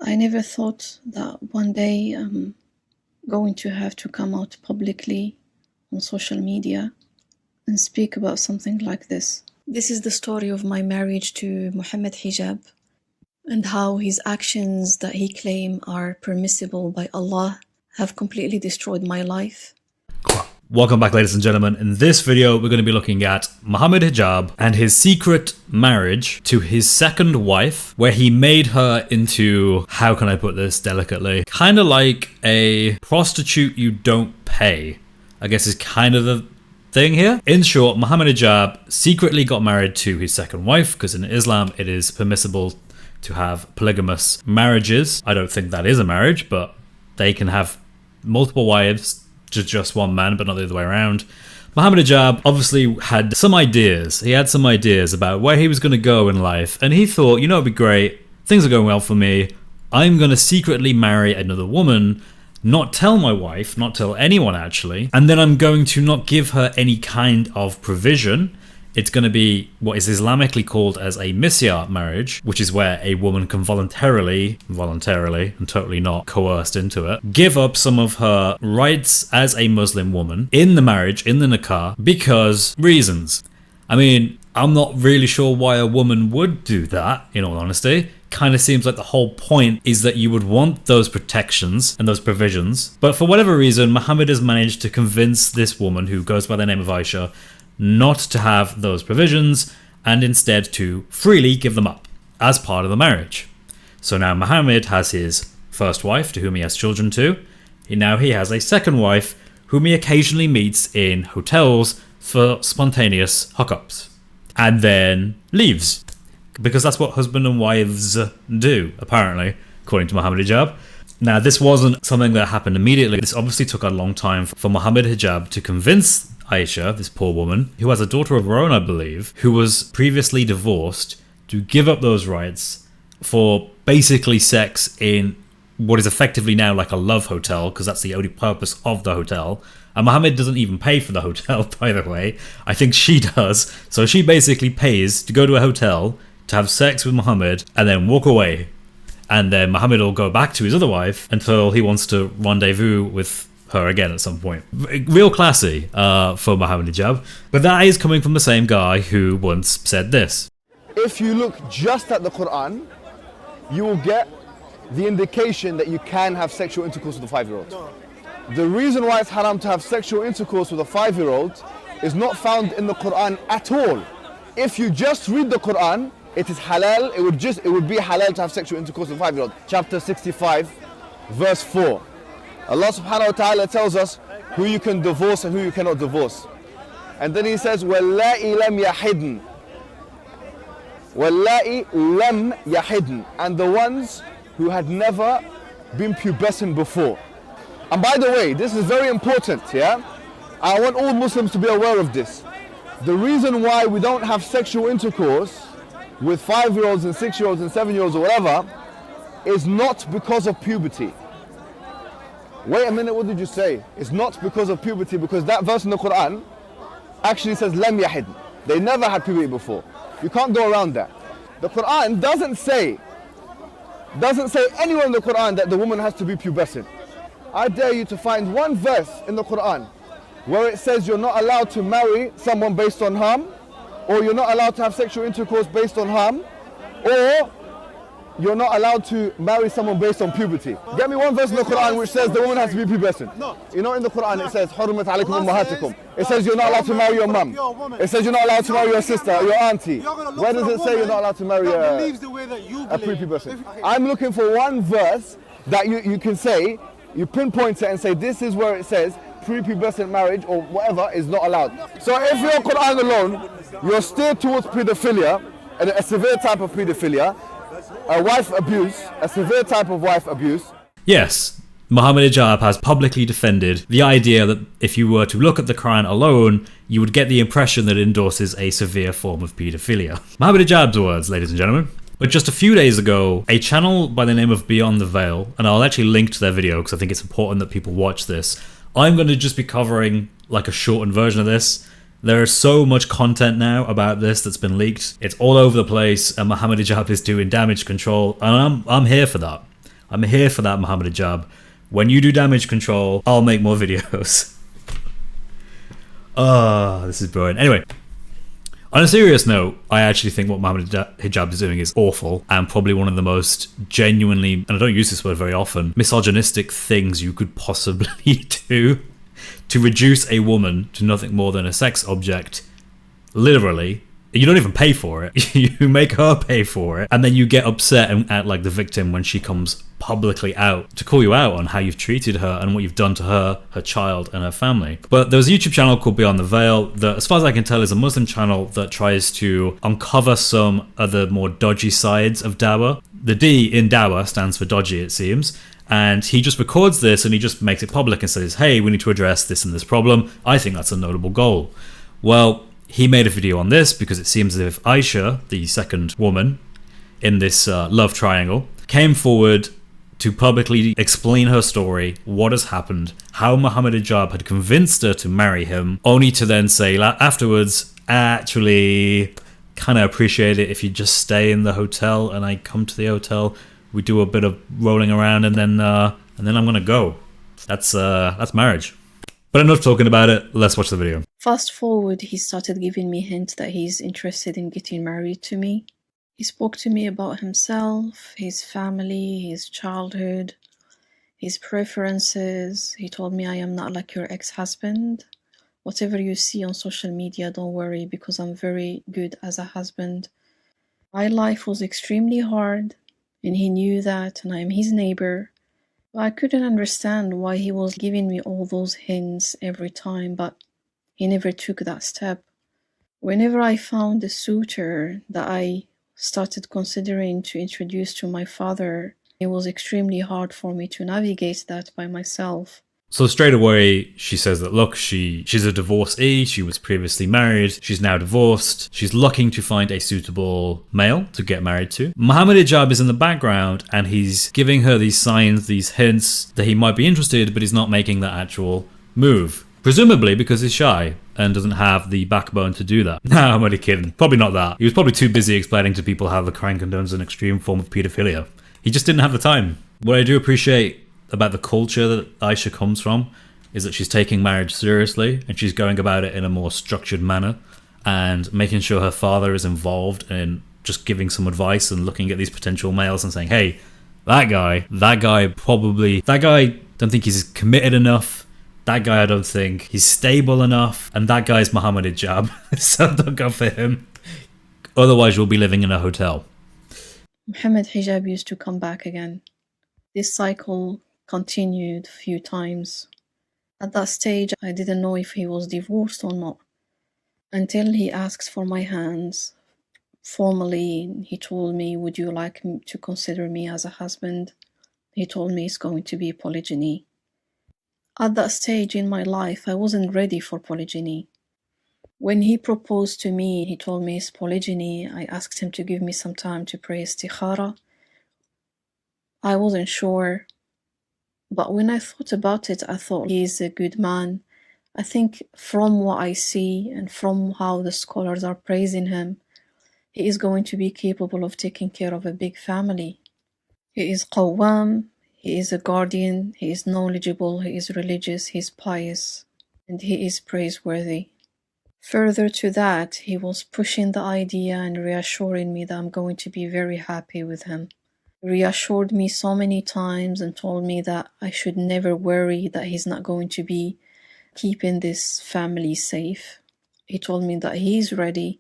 I never thought that one day I'm going to have to come out publicly on social media and speak about something like this. This is the story of my marriage to Mohammed Hijab and how his actions that he claims are permissible by Allah have completely destroyed my life. Welcome back, ladies and gentlemen. In this video, we're going to be looking at Mohammed Hijab and his secret marriage to his second wife, where he made her into, how can I put this delicately, kind of like a prostitute you don't pay, I guess is kind of the thing here. In short, Mohammed Hijab secretly got married to his second wife, because in Islam it is permissible to have polygamous marriages. I don't think that is a marriage, but they can have multiple wives to just one man, but not the other way around. Mohammed Hijab obviously had some ideas. He had some ideas about where he was going to go in life, and he thought, you know, it'd be great. Things are going well for me. I'm going to secretly marry another woman, not tell my wife, not tell anyone actually, and then I'm going to not give her any kind of provision. It's going to be what is Islamically called as a Misyar marriage, which is where a woman can voluntarily, and totally not coerced into it, give up some of her rights as a Muslim woman in the marriage, in the nikah, because reasons. I mean, I'm not really sure why a woman would do that, in all honesty. Kind of seems like the whole point is that you would want those protections and those provisions. But for whatever reason, Mohammed has managed to convince this woman, who goes by the name of Aisha, not to have those provisions and instead to freely give them up as part of the marriage. So now Mohammed has his first wife, to whom he has children to. Now he has a second wife whom he occasionally meets in hotels for spontaneous hookups, and then leaves, because that's what husband and wives do, apparently, according to Mohammed Hijab. Now, this wasn't something that happened immediately. This obviously took a long time for Mohammed Hijab to convince Aisha, this poor woman, who has a daughter of her own, I believe, who was previously divorced, to give up those rights for basically sex in what is effectively now like a love hotel, because that's the only purpose of the hotel. And Mohammed doesn't even pay for the hotel, by the way. I think she does. So she basically pays to go to a hotel to have sex with Mohammed and then walk away. And then Mohammed will go back to his other wife until he wants to rendezvous with her again at some point. Real classy for Mohammed Hijab. But that is coming from the same guy who once said this. If you look just at the Quran, you will get the indication that you can have sexual intercourse with a 5-year-old. The reason why it's haram to have sexual intercourse with a 5-year-old is not found in the Quran at all. If you just read the Quran, it is halal, it would be halal to have sexual intercourse with a 5-year-old. Chapter 65, verse 4. Allah subhanahu wa ta'ala tells us who you can divorce and who you cannot divorce. And then he says, وَاللَّائِ لَمْ يَحِدْنَ. وَاللَّائِ لَمْ يَحِدْنَ. And the ones who had never been pubescent before. And by the way, this is very important, yeah? I want all Muslims to be aware of this. The reason why we don't have sexual intercourse with 5-year-olds and 6-year-olds and 7-year-olds or whatever is not because of puberty. Wait a minute, what did you say? It's not because of puberty, because that verse in the Quran actually says lam yahid. They never had puberty before. You can't go around that. The Quran doesn't say anywhere in the Quran that the woman has to be pubescent. I dare you to find one verse in the Quran where it says you're not allowed to marry someone based on harm, or you're not allowed to have sexual intercourse based on harm, or you're not allowed to marry someone based on puberty. Get me one verse in the Quran which says the woman has to be pubescent. No. You know, in the Quran it says حُرِّمَتْ عَلَيْكُمْ أُمَّهَاتِكُمْ. It says you're not allowed to marry your mum. It says you're not allowed to marry your sister, your auntie. Where does it say you're not allowed to marry a prepubescent? I'm looking for one verse that you can say, you pinpoint it and say this is where it says prepubescent marriage or whatever is not allowed. So if you're Quran alone, you're steered towards pedophilia, and a severe type of pedophilia, a wife abuse, a severe type of wife abuse. Yes, Mohammed Hijab has publicly defended the idea that if you were to look at the Quran alone, you would get the impression that it endorses a severe form of pedophilia. Mohammed Hijab's words, ladies and gentlemen. But just a few days ago, a channel by the name of Beyond the Veil, and I'll actually link to their video because I think it's important that people watch this. I'm going to just be covering like a shortened version of this. There is so much content now about this that's been leaked. It's all over the place, and Mohammed Hijab is doing damage control, and I'm here for that. I'm here for that, Mohammed Hijab. When you do damage control, I'll make more videos. Oh, this is brilliant. Anyway, on a serious note, I actually think what Mohammed Hijab is doing is awful and probably one of the most genuinely, and I don't use this word very often, misogynistic things you could possibly do to reduce a woman to nothing more than a sex object, literally. You don't even pay for it. You make her pay for it. And then you get upset and act like the victim when she comes publicly out to call you out on how you've treated her and what you've done to her, her child, and her family. But there's a YouTube channel called Beyond the Veil that, as far as I can tell, is a Muslim channel that tries to uncover some of the more dodgy sides of dawah. The D in dawah stands for dodgy, it seems. And he just records this and he just makes it public and says, hey, we need to address this and this problem. I think that's a notable goal. Well, he made a video on this because it seems as if Aisha, the second woman in this love triangle, came forward to publicly explain her story, what has happened, how Mohammed Hijab had convinced her to marry him, only to then say afterwards, actually, kind of appreciate it if you just stay in the hotel and I come to the hotel, we do a bit of rolling around and then I'm gonna go. That's marriage. But enough talking about it, let's watch the video. Fast forward, he started giving me hints that he's interested in getting married to me. He spoke to me about himself, his family, his childhood, his preferences. He told me I am not like your ex-husband. Whatever you see on social media, don't worry, because I'm very good as a husband. My life was extremely hard, and he knew that, and I'm his neighbor. I couldn't understand why he was giving me all those hints every time, but he never took that step. Whenever I found a suitor that I started considering to introduce to my father, it was extremely hard for me to navigate that by myself. So straight away, she says that, look, she's a divorcee, she was previously married, she's now divorced, she's looking to find a suitable male to get married to. Mohammed Hijab is in the background and he's giving her these signs, these hints that he might be interested, but he's not making that actual move. Presumably because he's shy and doesn't have the backbone to do that. Nah, I'm only kidding. Probably not that. He was probably too busy explaining to people how the Quran condones an extreme form of paedophilia. He just didn't have the time. What I do appreciate about the culture that Aisha comes from is that she's taking marriage seriously and she's going about it in a more structured manner and making sure her father is involved in just giving some advice and looking at these potential males and saying, hey, that guy don't think he's committed enough, that guy I don't think he's stable enough, and that guy's Mohammed Hijab, so don't go for him, otherwise you'll be living in a hotel. Mohammed Hijab used to come back again. This cycle continued a few times. At that stage, I didn't know if he was divorced or not, until he asked for my hands. Formally, he told me, would you like to consider me as a husband? He told me it's going to be polygyny. At that stage in my life, I wasn't ready for polygyny. When he proposed to me, he told me it's polygyny. I asked him to give me some time to pray istikhara. I wasn't sure. But when I thought about it, I thought he's a good man. I think from what I see and from how the scholars are praising him, he is going to be capable of taking care of a big family. He is qawwam, he is a guardian, he is knowledgeable, he is religious, he is pious, and he is praiseworthy. Further to that, he was pushing the idea and reassuring me that I'm going to be very happy with him. Reassured me so many times and told me that I should never worry that he's not going to be keeping this family safe. He told me that he's ready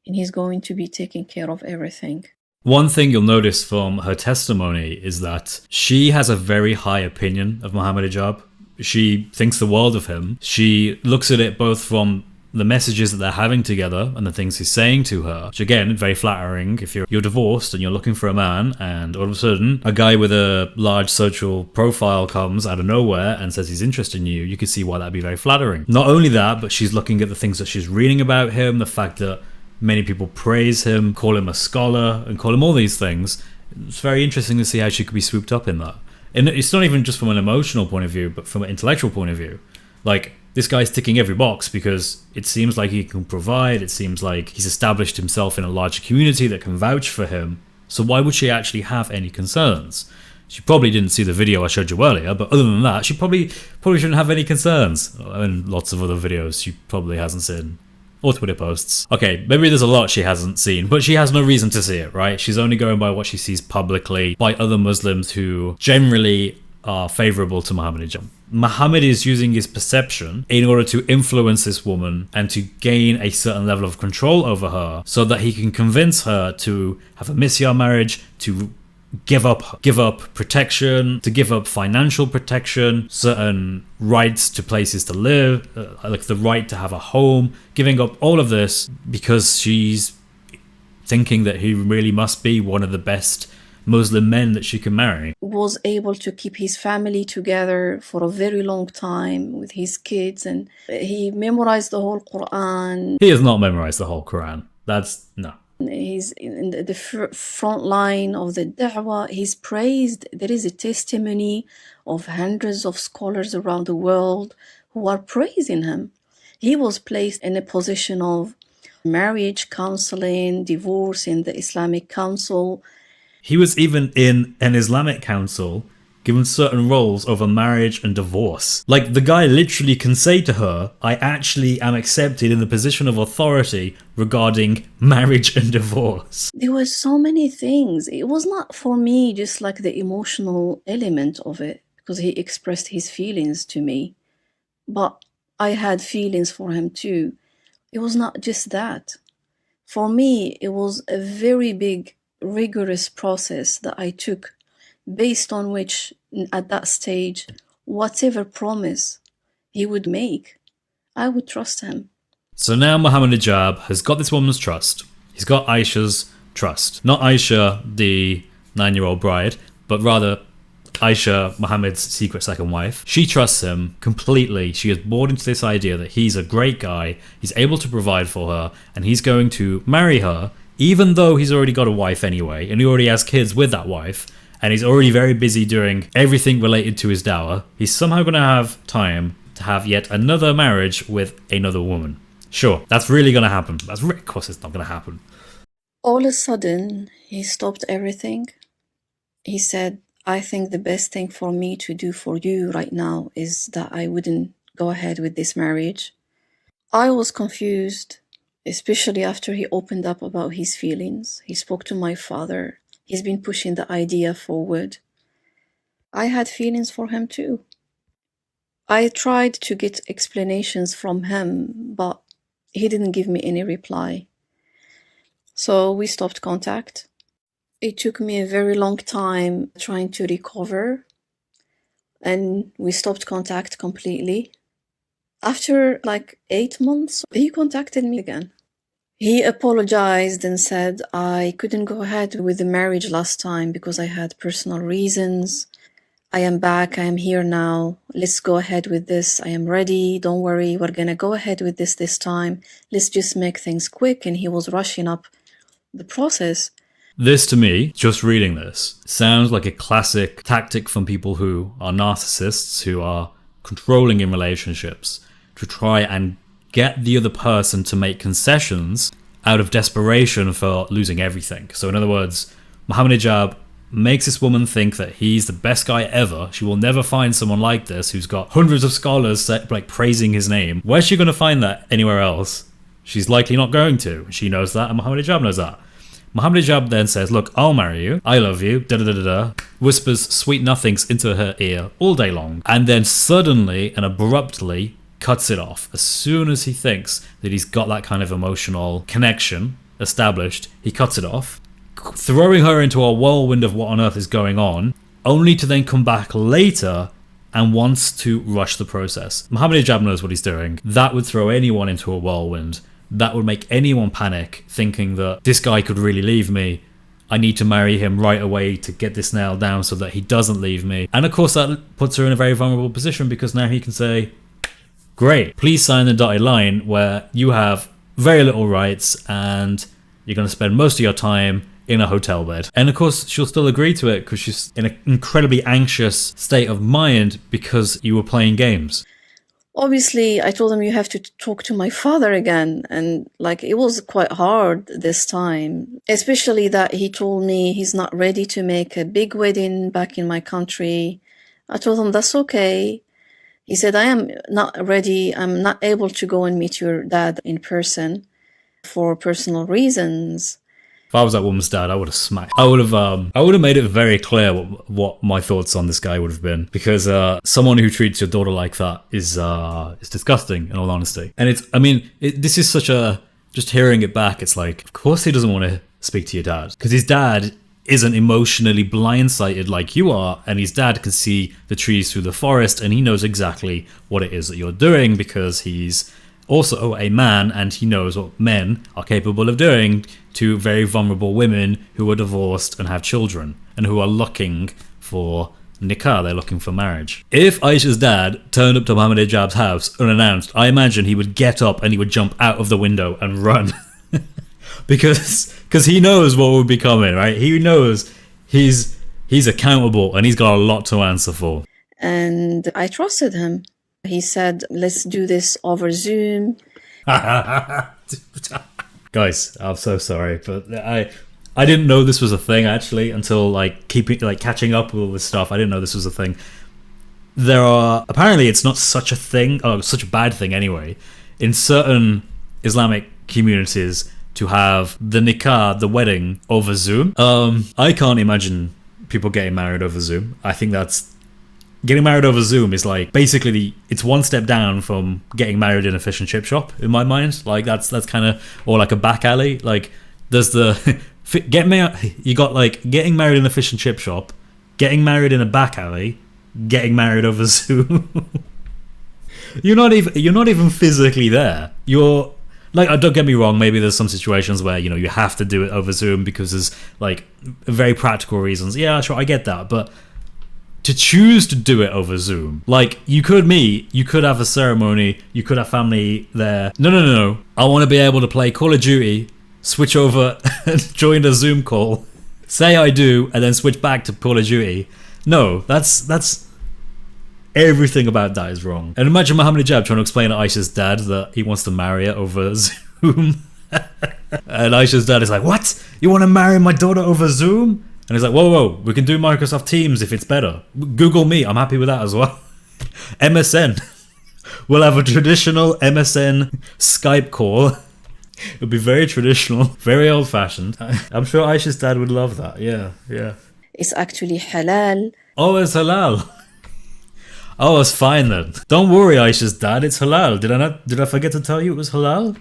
and he's going to be taking care of everything. One thing you'll notice from her testimony is that she has a very high opinion of Mohammed Hijab. She thinks the world of him. She looks at it both from the messages that they're having together and the things he's saying to her, which again, very flattering. If you're divorced and you're looking for a man and all of a sudden a guy with a large social profile comes out of nowhere and says he's interested in you, you can see why that'd be very flattering. Not only that, but she's looking at the things that she's reading about him, the fact that many people praise him, call him a scholar and call him all these things. It's very interesting to see how she could be swooped up in that. And it's not even just from an emotional point of view, but from an intellectual point of view. Like, this guy's ticking every box because it seems like he can provide, it seems like he's established himself in a larger community that can vouch for him. So why would she actually have any concerns? She probably didn't see the video I showed you earlier, but other than that, she probably shouldn't have any concerns. And lots of other videos she probably hasn't seen. Or Twitter posts. Okay, maybe there's a lot she hasn't seen, but she has no reason to see it, right? She's only going by what she sees publicly by other Muslims who generally are favourable to Mohammed Hijab. Mohammed is using his perception in order to influence this woman and to gain a certain level of control over her so that he can convince her to have a Misyar marriage, to give up protection, to give up financial protection, certain rights to places to live, like the right to have a home, giving up all of this because she's thinking that he really must be one of the best Muslim men that she can marry. Was able to keep his family together for a very long time with his kids, and he memorized the whole Quran. He has not memorized the whole Quran. No. He's in the front line of the da'wah. He's praised. There is a testimony of hundreds of scholars around the world who are praising him. He was placed in a position of marriage counseling, divorce in the Islamic Council. He was even in an Islamic council given certain roles over marriage and divorce. Like, the guy literally can say to her, I actually am accepted in the position of authority regarding marriage and divorce. There were so many things. It was not for me just like the emotional element of it, because he expressed his feelings to me. But I had feelings for him too. It was not just that. For me, it was a very big, rigorous process that I took, based on which, at that stage, whatever promise he would make, I would trust him. So now Mohammed Hijab has got this woman's trust. He's got Aisha's trust. Not Aisha, the 9-year-old bride, but rather Aisha, Mohammed's secret second wife. She trusts him completely. She has bought into this idea that he's a great guy, he's able to provide for her, and he's going to marry her, even though he's already got a wife anyway, and he already has kids with that wife, and he's already very busy doing everything related to his dower. He's somehow going to have time to have yet another marriage with another woman. Sure, that's really going to happen. Of course it's not going to happen. All of a sudden, he stopped everything. He said, I think the best thing for me to do for you right now is that I wouldn't go ahead with this marriage. I was confused, especially after he opened up about his feelings. He spoke to my father. He's been pushing the idea forward. I had feelings for him too. I tried to get explanations from him, but he didn't give me any reply. So we stopped contact. It took me a very long time trying to recover, and we stopped contact completely. After like 8 months, he contacted me again. He apologized and said, I couldn't go ahead with the marriage last time because I had personal reasons. I am back. I am here now. Let's go ahead with this. I am ready. Don't worry. We're going to go ahead with this time. Let's just make things quick. And he was rushing up the process. This, to me, just reading this, sounds like a classic tactic from people who are narcissists, who are controlling in relationships, to try and get the other person to make concessions out of desperation for losing everything. So in other words, Mohammed Hijab makes this woman think that he's the best guy ever. She will never find someone like this who's got hundreds of scholars like praising his name. Where's she going to find that anywhere else? She's likely not going to. She knows that, and Mohammed Hijab knows that. Mohammed Hijab then says, look, I'll marry you, I love you, da-da-da-da-da, whispers sweet nothings into her ear all day long, and then suddenly and abruptly cuts it off. As soon as he thinks that he's got that kind of emotional connection established, he cuts it off, throwing her into a whirlwind of what on earth is going on, only to then come back later and wants to rush the process. Mohammed Hijab knows what he's doing. That would throw anyone into a whirlwind. That would make anyone panic, thinking that this guy could really leave me. I need to marry him right away to get this nailed down so that he doesn't leave me. And of course that puts her in a very vulnerable position, because now he can say, great, please sign the dotted line where you have very little rights and you're going to spend most of your time in a hotel bed. And of course she'll still agree to it because she's in an incredibly anxious state of mind because you were playing games. Obviously, I told him you have to talk to my father again. And like, it was quite hard this time, especially that he told me he's not ready to make a big wedding back in my country. I told him that's okay. He said, I am not ready. I'm not able to go and meet your dad in person for personal reasons. If I was that woman's dad, I would have smacked. I would have made it very clear what my thoughts on this guy would have been, because someone who treats your daughter like that is disgusting, in all honesty. And this is such a, just hearing it back, it's like, of course he doesn't want to speak to your dad, because his dad isn't emotionally blindsided like you are, and his dad can see the trees through the forest, and he knows exactly what it is that you're doing, because he's also a man, and he knows what men are capable of doing to very vulnerable women who are divorced and have children and who are looking for nikah, they're looking for marriage. If Aisha's dad turned up to Mohammed Hijab's house unannounced, I imagine he would get up and he would jump out of the window and run. because he knows what would be coming, right? He knows he's accountable and he's got a lot to answer for. And I trusted him. He said, let's do this over Zoom. Guys, I'm so sorry, but I didn't know this was a thing actually until catching up with all this stuff. I didn't know this was a thing. Apparently it's not such a thing, such a bad thing anyway, in certain Islamic communities to have the nikah, the wedding, over Zoom. I can't imagine people getting married over Zoom. I think getting married over Zoom is like, basically, it's one step down from getting married in a fish and chip shop, in my mind. Like, that's kind of, or like a back alley. Like, there's you got like getting married in a fish and chip shop, getting married in a back alley, getting married over Zoom. You're not even physically there. You're like, don't get me wrong, maybe there's some situations where, you have to do it over Zoom because there's like very practical reasons. Yeah, sure, I get that, but to choose to do it over Zoom, like, you could have a ceremony, you could have family there. No. I want to be able to play Call of Duty, switch over and join a Zoom call, say I do, and then switch back to Call of Duty. No, that's everything about that is wrong. And imagine Mohammed Hijab trying to explain to Aisha's dad that he wants to marry her over Zoom. And Aisha's dad is like, what? You want to marry my daughter over Zoom? And he's like, whoa, we can do Microsoft Teams if it's better. Google Meet, I'm happy with that as well. MSN. We'll have a traditional MSN Skype call. It'll be very traditional, very old-fashioned. I'm sure Aisha's dad would love that. Yeah. It's actually halal. Oh, it's halal. Oh, it's fine then. Don't worry, Aisha's dad, it's halal. Did I forget to tell you it was halal?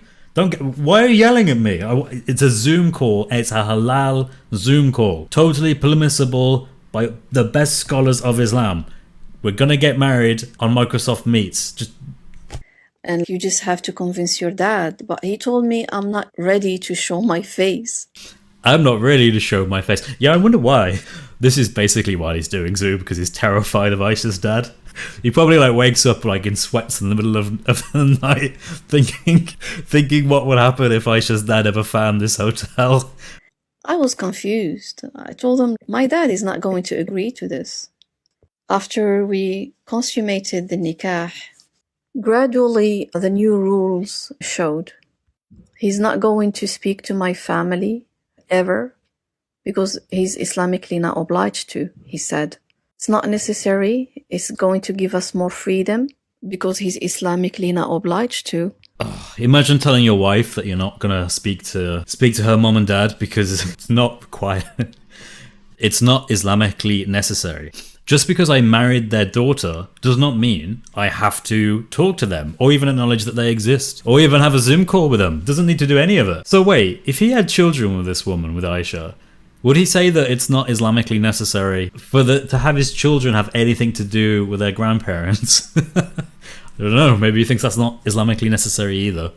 Why are you yelling at me? It's a Zoom call. It's a halal Zoom call. Totally permissible by the best scholars of Islam. We're gonna get married on Microsoft Meets. And you just have to convince your dad. But he told me I'm not ready to show my face. I'm not ready to show my face. Yeah, I wonder why. This is basically why he's doing Zoom, because he's terrified of Aisha's dad. He probably wakes up in sweats in the middle of the night, thinking what would happen if Aisha's dad ever found this hotel. I was confused. I told him my dad is not going to agree to this. After we consummated the nikah, gradually the new rules showed. He's not going to speak to my family ever because he's Islamically not obliged to, he said. It's not necessary. It's going to give us more freedom because he's Islamically not obliged to. Imagine telling your wife that you're not gonna speak to her mom and dad because it's not required. It's not Islamically necessary. Just because I married their daughter does not mean I have to talk to them or even acknowledge that they exist or even have a Zoom call with them. Doesn't need to do any of it. So wait, if he had children with this woman, with Aisha, would he say that it's not Islamically necessary to have his children have anything to do with their grandparents? I don't know. Maybe he thinks that's not Islamically necessary either.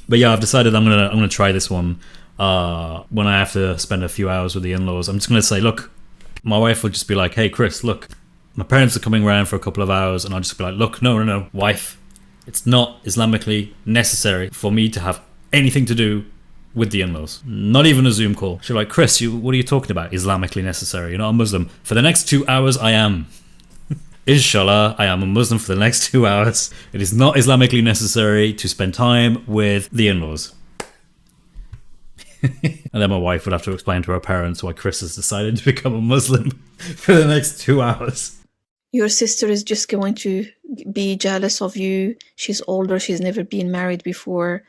But yeah, I've decided I'm gonna try this one when I have to spend a few hours with the in-laws. I'm just gonna say, look, my wife will just be like, hey Chris, look, my parents are coming around for a couple of hours, and I'll just be like, look, no, wife, it's not Islamically necessary for me to have anything to do with the in-laws. Not even a Zoom call. She'll be like, Chris, what are you talking about? Islamically necessary. You're not a Muslim. For the next 2 hours, I am. Inshallah, I am a Muslim for the next 2 hours. It is not Islamically necessary to spend time with the in-laws. And then my wife would have to explain to her parents why Chris has decided to become a Muslim for the next 2 hours. Your sister is just going to be jealous of you. She's older. She's never been married before.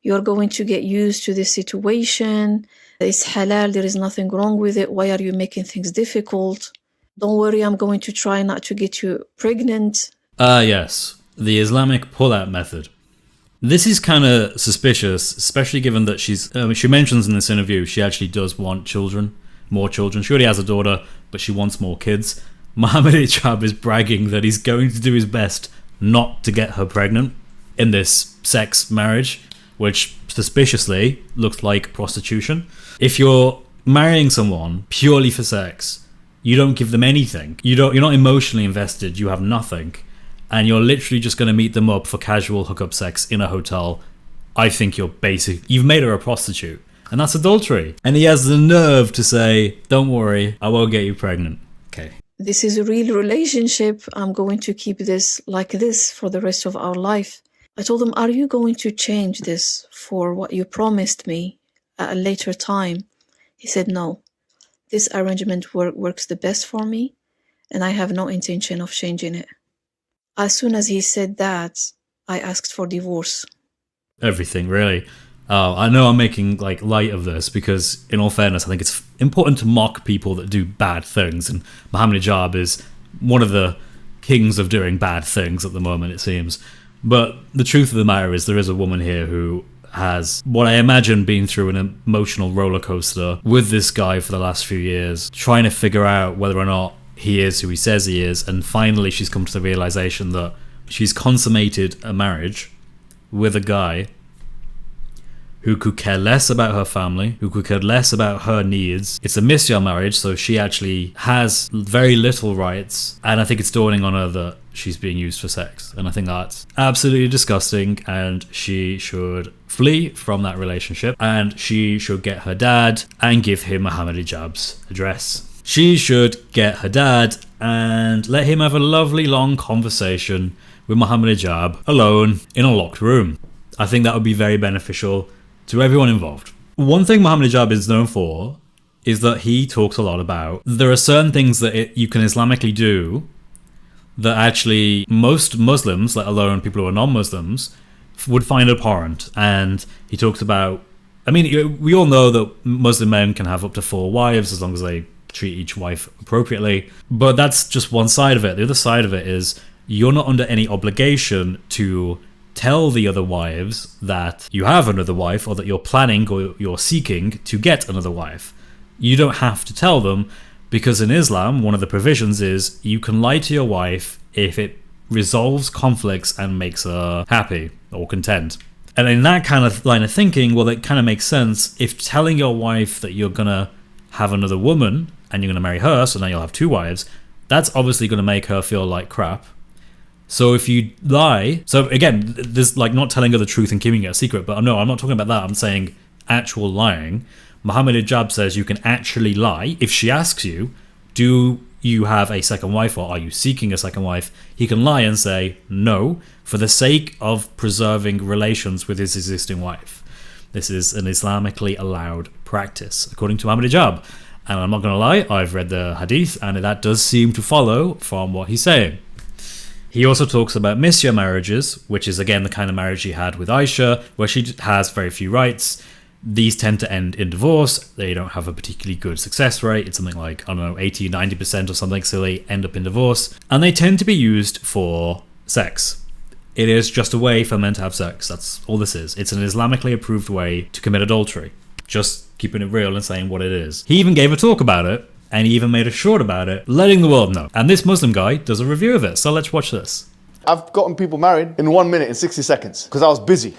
You're going to get used to this situation. It's halal. There is nothing wrong with it. Why are you making things difficult? Don't worry. I'm going to try not to get you pregnant. Yes. The Islamic pull-out method. This is kind of suspicious, especially given that she mentions in this interview she actually does want children, more children. She already has a daughter, but she wants more kids. Mohammed Hijab is bragging that he's going to do his best not to get her pregnant in this sex marriage, which suspiciously looks like prostitution. If you're marrying someone purely for sex, you don't give them anything. You're not emotionally invested. You have nothing. And you're literally just going to meet them up for casual hookup sex in a hotel. I think you've made her a prostitute. And that's adultery. And he has the nerve to say, don't worry, I won't get you pregnant. Okay. This is a real relationship. I'm going to keep this like this for the rest of our life. I told him, are you going to change this for what you promised me at a later time? He said, no. This arrangement works the best for me, and I have no intention of changing it. As soon as he said that, I asked for divorce. Everything, really. I know I'm making light of this because, in all fairness, I think it's important to mock people that do bad things, and Mohammed Hijab is one of the kings of doing bad things at the moment, it seems. But the truth of the matter is there is a woman here who has, what I imagine, been through an emotional roller coaster with this guy for the last few years, trying to figure out whether or not he is who he says he is, and finally she's come to the realization that she's consummated a marriage with a guy who could care less about her family, who could care less about her needs. It's a Misyar marriage, so she actually has very little rights, and I think it's dawning on her that she's being used for sex, and I think that's absolutely disgusting, and she should flee from that relationship, and she should get her dad and give him Mohammed Hijab's address. She should get her dad and let him have a lovely long conversation with Mohammed Hijab alone in a locked room. I think that would be very beneficial to everyone involved. One thing Mohammed Hijab is known for is that he talks a lot about there are certain things that you can Islamically do that actually most Muslims, let alone people who are non-Muslims, would find abhorrent. And he talks about, we all know that Muslim men can have up to 4 wives as long as they treat each wife appropriately, but that's just one side of it. The other side of it is you're not under any obligation to tell the other wives that you have another wife or that you're planning or you're seeking to get another wife. You don't have to tell them, because in Islam, one of the provisions is you can lie to your wife if it resolves conflicts and makes her happy or content. And in that kind of line of thinking, well, it kind of makes sense. If telling your wife that you're going to have another woman and you're going to marry her, so now you'll have 2 wives, that's obviously going to make her feel like crap. So if you lie, so again, there's not telling her the truth and keeping it a secret, but no, I'm not talking about that. I'm saying actual lying. Mohammed Hijab says you can actually lie. If she asks you, do you have a second wife or are you seeking a second wife? He can lie and say no for the sake of preserving relations with his existing wife. This is an Islamically allowed practice, according to Mohammed Hijab. And I'm not going to lie, I've read the hadith and that does seem to follow from what he's saying. He also talks about Misyar marriages, which is again the kind of marriage he had with Aisha, where she has very few rights. These tend to end in divorce. They don't have a particularly good success rate. It's something like, 80, 90% or something silly end up in divorce. And they tend to be used for sex. It is just a way for men to have sex. That's all this is. It's an Islamically approved way to commit adultery. Just keeping it real and saying what it is. He even gave a talk about it, and he even made a short about it, letting the world know. And this Muslim guy does a review of it, so let's watch this. I've gotten people married in 1 minute, in 60 seconds, because I was busy.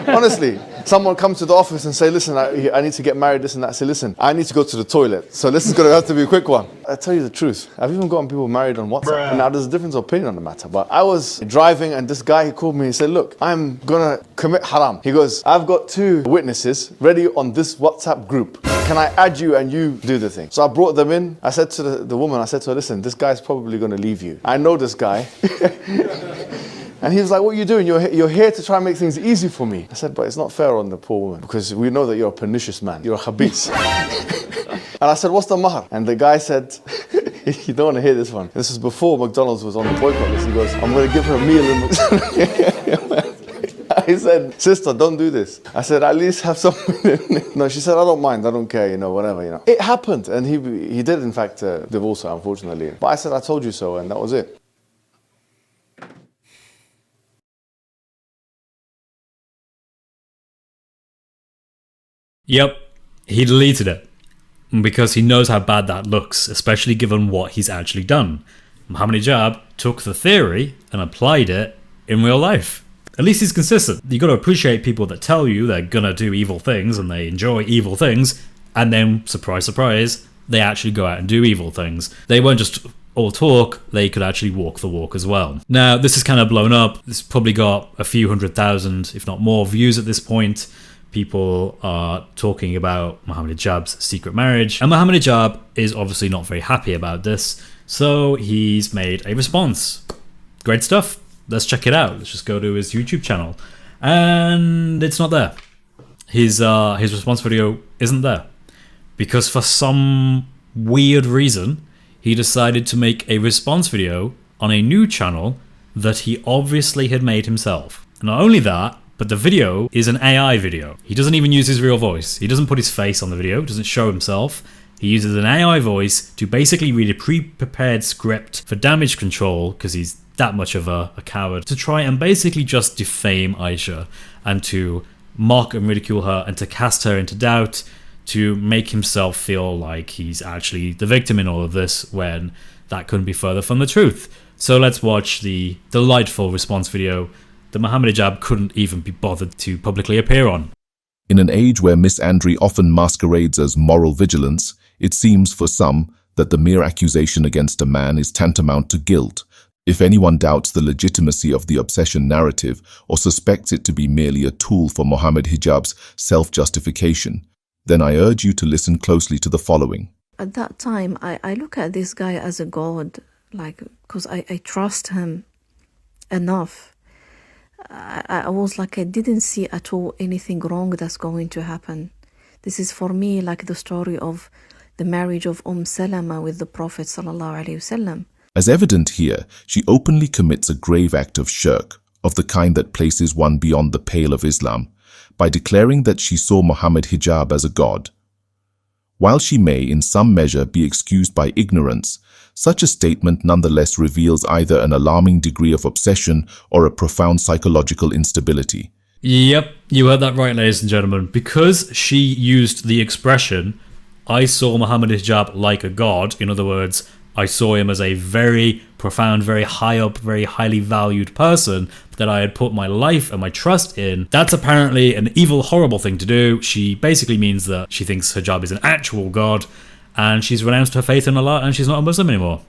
Honestly, someone comes to the office and say, listen, I need to get married, this and that. I say, listen, I need to go to the toilet, so this is going to have to be a quick one. I tell you the truth, I've even gotten people married on WhatsApp. Now, there's a difference of opinion on the matter, but I was driving and this guy, he called me and said, look, I'm going to commit haram. He goes, I've got 2 witnesses ready on this WhatsApp group. Can I add you and you do the thing? So I brought them in. I said to the woman, I said to her, listen, this guy's probably going to leave you. I know this guy. And he was like, what are you doing? You're here to try and make things easy for me. I said, but it's not fair on the poor woman, because we know that you're a pernicious man. You're a khabis. And I said, what's the mahar? And the guy said, you don't want to hear this one. This was before McDonald's was on the boycott list. He goes, I'm going to give her a meal in McDonald's. I said, sister, don't do this. I said, at least have something. No, she said, I don't mind, I don't care, whatever. It happened, and he did, in fact, divorce her, unfortunately. But I said, I told you so, and that was it. Yep, he deleted it because he knows how bad that looks, especially given what he's actually done. Mohammed Hijab took the theory and applied it in real life. At least he's consistent. You got to appreciate people that tell you they're gonna do evil things and they enjoy evil things, and then, surprise, surprise, they actually go out and do evil things. They weren't just all talk, they could actually walk the walk as well. Now, this is kind of blown up. It's probably got a few 100,000, if not more, views at this point. People are talking about Mohammed Hijab's secret marriage, and Mohammed Hijab is obviously not very happy about this, so he's made a response. Great stuff. Let's check it out. Let's just go to his YouTube channel, and it's not there. His response video isn't there because for some weird reason he decided to make a response video on a new channel that he obviously had made himself. Not only that, but the video is an AI video. He doesn't even use his real voice. He doesn't put his face on the video, doesn't show himself. He uses an AI voice to basically read a pre-prepared script for damage control, because he's that much of a coward, to try and basically just defame Aisha and to mock and ridicule her and to cast her into doubt, to make himself feel like he's actually the victim in all of this, when that couldn't be further from the truth. So let's watch the delightful response video that Mohammed Hijab couldn't even be bothered to publicly appear on. In an age where misandry often masquerades as moral vigilance, it seems for some that the mere accusation against a man is tantamount to guilt. If anyone doubts the legitimacy of the obsession narrative or suspects it to be merely a tool for Mohammed Hijab's self-justification, then I urge you to listen closely to the following. At that time, I look at this guy as a god, because I trust him enough. I was like, I didn't see at all anything wrong that's going to happen. This is for me like the story of the marriage of Salama with the Prophet sallallahu alaihi wasallam. As evident here, she openly commits a grave act of shirk, of the kind that places one beyond the pale of Islam, by declaring that she saw Mohammed Hijab as a god. While she may in some measure be excused by ignorance, such a statement nonetheless reveals either an alarming degree of obsession or a profound psychological instability. Yep, you heard that right, ladies and gentlemen. Because she used the expression, I saw Mohammed Hijab like a god, in other words, I saw him as a very profound, very high up, very highly valued person that I had put my life and my trust in. That's apparently an evil, horrible thing to do. She basically means that she thinks hijab is an actual god, and she's renounced her faith in Allah, and she's not a Muslim anymore.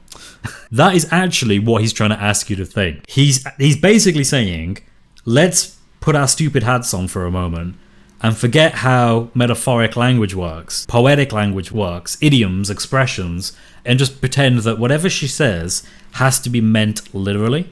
That is actually what he's trying to ask you to think. He's basically saying, let's put our stupid hats on for a moment and forget how metaphoric language works, poetic language works, idioms, expressions, and just pretend that whatever she says has to be meant literally.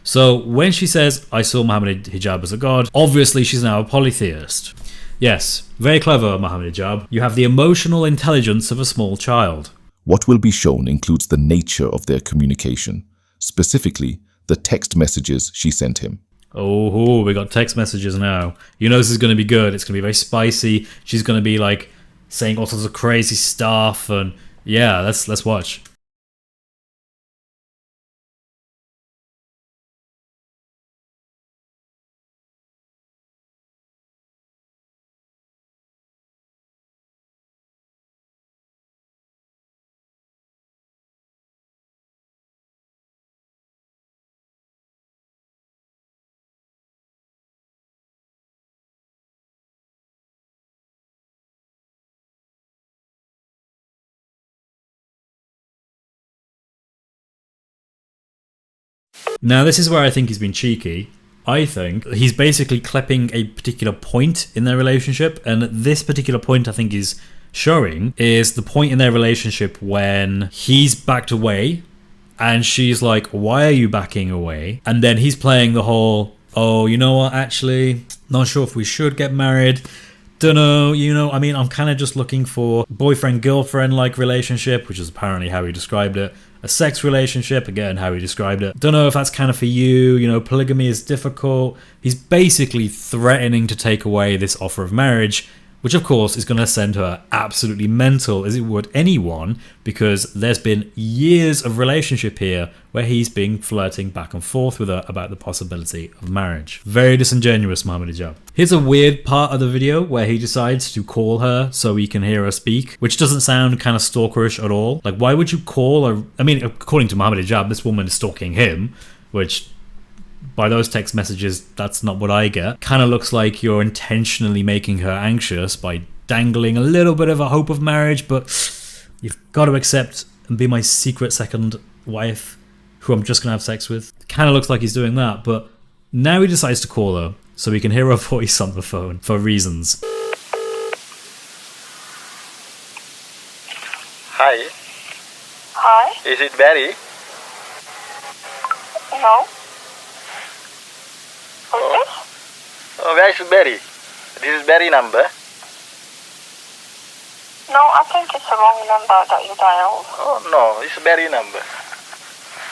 So when she says, I saw Mohammed Hijab as a god, obviously she's now a polytheist. Yes, very clever, Mohammed Hijab. You have the emotional intelligence of a small child. What will be shown includes the nature of their communication, specifically the text messages she sent him. Oh, we got text messages now. You know this is going to be good. It's going to be very spicy. She's going to be like saying all sorts of crazy stuff, and yeah, let's watch. Now, this is where I think he's been cheeky. I think he's basically clipping a particular point in their relationship, and this particular point I think is showing is the point in their relationship when he's backed away and she's like, why are you backing away? And then he's playing the whole, oh, you know what, actually, not sure if we should get married. Dunno, you know, I mean, I'm kind of just looking for boyfriend-girlfriend like relationship, which is apparently how he described it. A sex relationship, again, how he described it. Don't know if that's kind of for you, you know, polygamy is difficult. He's basically threatening to take away this offer of marriage, which of course is going to send her absolutely mental, as it would anyone, because there's been years of relationship here where he's been flirting back and forth with her about the possibility of marriage. Very disingenuous, Mohammed Hijab. Here's a weird part of the video where he decides to call her so he can hear her speak, which doesn't sound kind of stalkerish at all. Like, why would you call her? I mean, according to Mohammed Hijab, this woman is stalking him, which by those text messages, that's not what I get. Kind of looks like you're intentionally making her anxious by dangling a little bit of a hope of marriage, but you've got to accept and be my secret second wife who I'm just going to have sex with. Kind of looks like he's doing that, but now he decides to call her so he can hear her voice on the phone for reasons. Hi. Hi? Is it Barry? No. Who's this? Oh, where is Barry? This is Barry number. No, I think it's the wrong number that you dialed. Oh no, it's Barry number.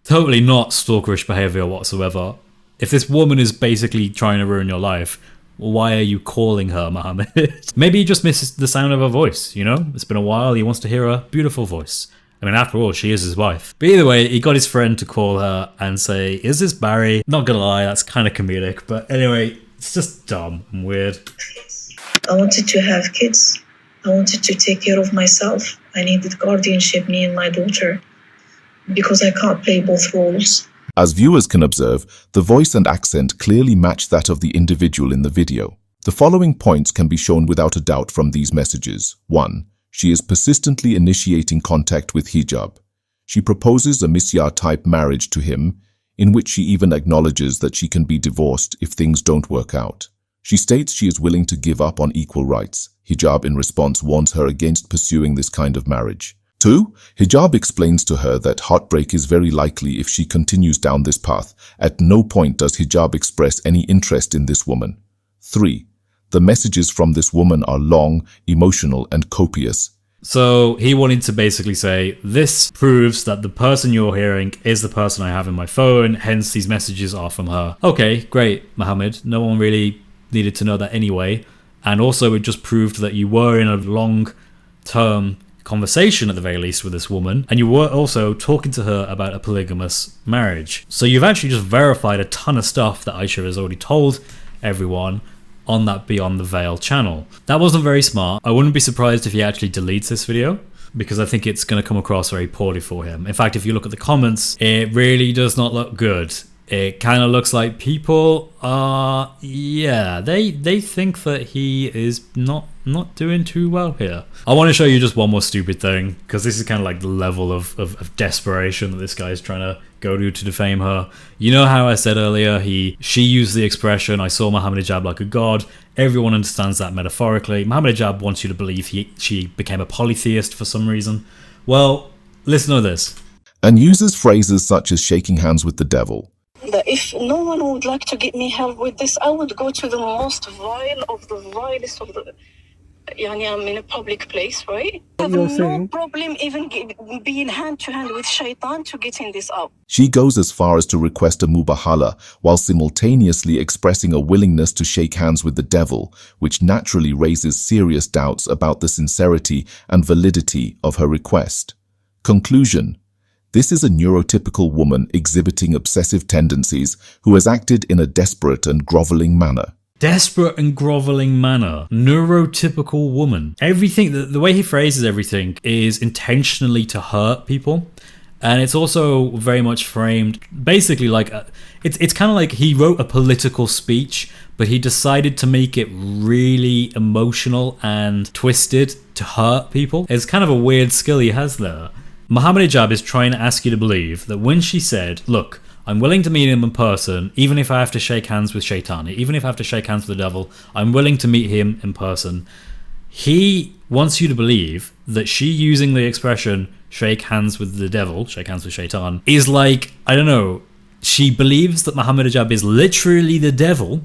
Totally not stalkerish behavior whatsoever. If this woman is basically trying to ruin your life, well, why are you calling her, Mohammed? Maybe he just misses the sound of her voice, you know? It's been a while, he wants to hear her beautiful voice. I mean, after all, she is his wife. But either way, he got his friend to call her and say, is this Barry? Not gonna lie, that's kind of comedic. But anyway, it's just dumb and weird. I wanted to have kids. I wanted to take care of myself. I needed guardianship, me and my daughter, because I can't play both roles. As viewers can observe, the voice and accent clearly match that of the individual in the video. The following points can be shown without a doubt from these messages. 1. She is persistently initiating contact with hijab. She proposes a Misyar-type marriage to him, in which she even acknowledges that she can be divorced if things don't work out. She states she is willing to give up on equal rights. Hijab in response warns her against pursuing this kind of marriage. 2. Hijab explains to her that heartbreak is very likely if she continues down this path. At no point does hijab express any interest in this woman. 3. The messages from this woman are long, emotional, and copious. So he wanted to basically say, this proves that the person you're hearing is the person I have in my phone, hence these messages are from her. Okay, great, Mohammed. No one really needed to know that anyway. And also it just proved that you were in a long-term conversation at the very least with this woman, and you were also talking to her about a polygamous marriage. So you've actually just verified a ton of stuff that Aisha has already told everyone on that Beyond the Veil channel. That wasn't very smart. I wouldn't be surprised if he actually deletes this video, because I think it's going to come across very poorly for him. In fact, if you look at the comments, it really does not look good. It kind of looks like people are, yeah, they think that he is not doing too well here. I want to show you just one more stupid thing, because this is kind of like the level of desperation that this guy is trying to go to defame her. You know how I said earlier, she used the expression, I saw Mohammed Hijab like a god. Everyone understands that metaphorically. Mohammed Hijab wants you to believe she became a polytheist for some reason. Well, listen to this. And uses phrases such as shaking hands with the devil. That if no one would like to get me help with this, I would go to the most vile of the vilest of the... I'm in a public place, right? I have no problem even being hand-to-hand with shaitan to getting this out. She goes as far as to request a mubahala, while simultaneously expressing a willingness to shake hands with the devil, which naturally raises serious doubts about the sincerity and validity of her request. Conclusion. This is a neurotypical woman exhibiting obsessive tendencies who has acted in a desperate and groveling manner. Desperate and groveling manner. Neurotypical woman. Everything, the way he phrases everything is intentionally to hurt people. And it's also very much framed basically like, it's kind of like he wrote a political speech, but he decided to make it really emotional and twisted to hurt people. It's kind of a weird skill he has there. Mohammed Hijab is trying to ask you to believe that when she said, look, I'm willing to meet him in person, even if I have to shake hands with Shaitan, even if I have to shake hands with the devil, I'm willing to meet him in person. He wants you to believe that she using the expression shake hands with the devil, shake hands with Shaitan, is like, I don't know, she believes that Mohammed Hijab is literally the devil,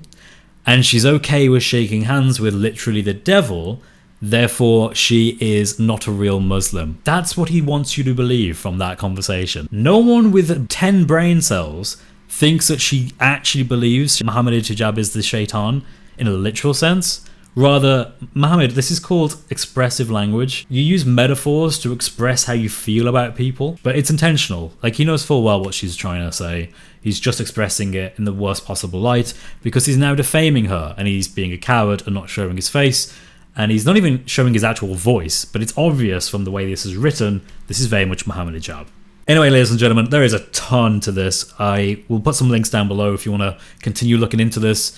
and she's okay with shaking hands with literally the devil, therefore she is not a real Muslim. That's what he wants you to believe from that conversation. No one with 10 brain cells thinks that she actually believes Mohammed Hijab is the Shaitan in a literal sense. Rather, Mohammed, this is called expressive language. You use metaphors to express how you feel about people, but it's intentional. Like, he knows full well what she's trying to say. He's just expressing it in the worst possible light because he's now defaming her, and he's being a coward and not showing his face, and he's not even showing his actual voice, but it's obvious from the way this is written, this is very much Mohammed Hijab. Anyway, ladies and gentlemen, there is a ton to this. I will put some links down below if you want to continue looking into this.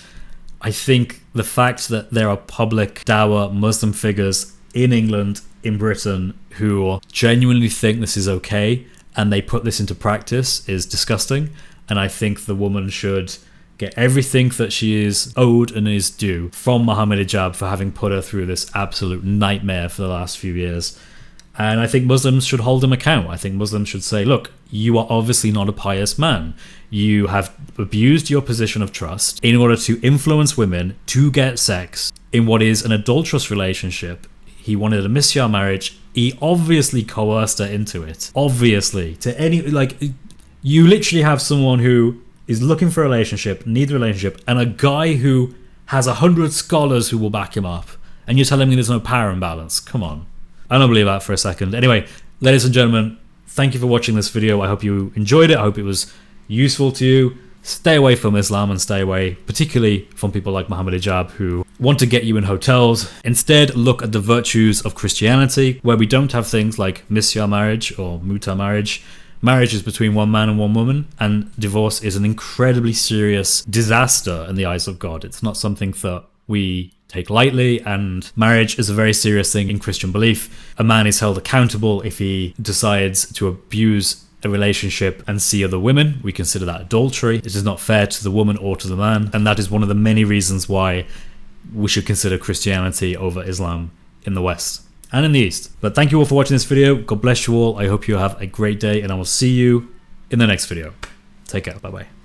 I think the fact that there are public dawah Muslim figures in England, in Britain, who genuinely think this is okay and they put this into practice is disgusting. And I think the woman should get everything that she is owed and is due from Mohammed Hijab for having put her through this absolute nightmare for the last few years. And I think Muslims should hold him account. I think Muslims should say, look, you are obviously not a pious man. You have abused your position of trust in order to influence women to get sex in what is an adulterous relationship. He wanted a Misyar marriage. He obviously coerced her into it. Obviously. You literally have someone who is looking for a relationship, needs a relationship, and a guy who has 100 scholars who will back him up. And you're telling me there's no power imbalance? Come on. I don't believe that for a second. Anyway, ladies and gentlemen, thank you for watching this video. I hope you enjoyed it. I hope it was useful to you. Stay away from Islam and stay away particularly from people like Mohammed Hijab who want to get you in hotels. Instead, look at the virtues of Christianity, where we don't have things like Misyar marriage or muta marriage. Marriage is between one man and one woman, and divorce is an incredibly serious disaster in the eyes of God. It's not something that we take lightly, and marriage is a very serious thing in Christian belief. A man is held accountable if he decides to abuse a relationship and see other women. We consider that adultery. It is not fair to the woman or to the man, and that is one of the many reasons why we should consider Christianity over Islam in the West and in the East. But thank you all for watching this video. God bless you all. I hope you have a great day, and I will see you in the next video. Take care. Bye bye.